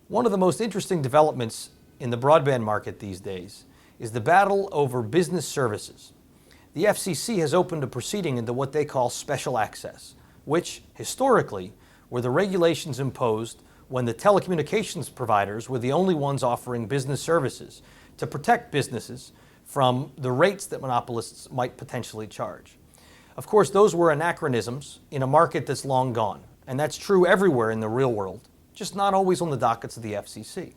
One of the most interesting developments in the broadband market these days is the battle over business services. The FCC has opened a proceeding into what they call special access, which, historically, were the regulations imposed when the telecommunications providers were the only ones offering business services to protect businesses from the rates that monopolists might potentially charge. Of course, those were anachronisms in a market that's long gone, and that's true everywhere in the real world, just not always on the dockets of the FCC.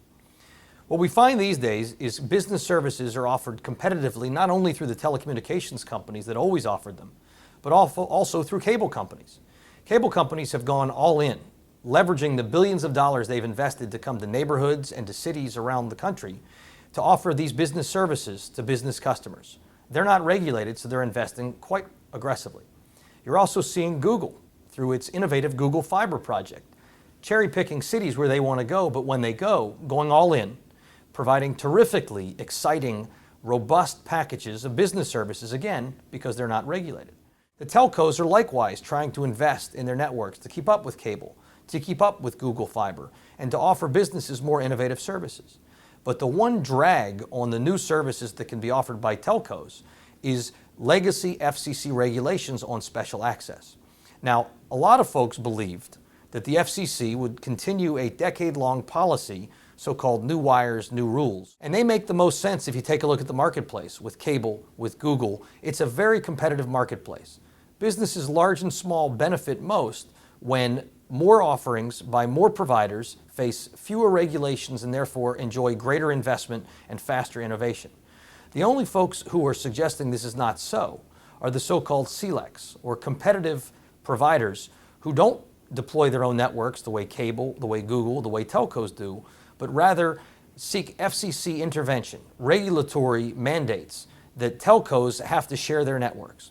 What we find these days is business services are offered competitively not only through the telecommunications companies that always offered them, but also through cable companies. Cable companies have gone all in, leveraging the billions of dollars they've invested to come to neighborhoods and to cities around the country to offer these business services to business customers. They're not regulated, so they're investing quite aggressively. You're also seeing Google through its innovative Google Fiber project, cherry-picking cities where they want to go, but when they go, going all in, providing terrifically exciting, robust packages of business services, again, because they're not regulated. The telcos are likewise trying to invest in their networks to keep up with cable, to keep up with Google Fiber, and to offer businesses more innovative services. But the one drag on the new services that can be offered by telcos is legacy FCC regulations on special access. Now, a lot of folks believed that the FCC would continue a decade-long policy, so-called new wires, new rules. And they make the most sense if you take a look at the marketplace with cable, with Google. It's a very competitive marketplace. Businesses large and small benefit most when more offerings by more providers face fewer regulations and therefore enjoy greater investment and faster innovation. The only folks who are suggesting this is not so are the so-called CLECs, or competitive providers who don't deploy their own networks the way cable, the way Google, the way telcos do, but rather seek FCC intervention, regulatory mandates that telcos have to share their networks.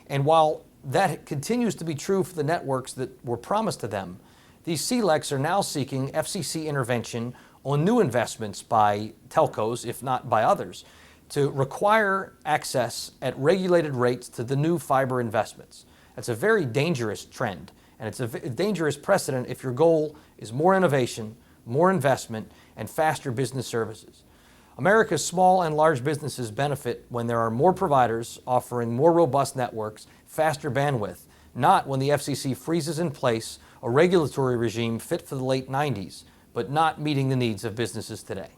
And while that continues to be true for the networks that were promised to them, these CLECs are now seeking FCC intervention on new investments by telcos, if not by others, to require access at regulated rates to the new fiber investments. That's a very dangerous trend, and it's a dangerous precedent if your goal is more innovation, more investment, and faster business services. America's small and large businesses benefit when there are more providers offering more robust networks, faster bandwidth, not when the FCC freezes in place a regulatory regime fit for the late 90s, but not meeting the needs of businesses today.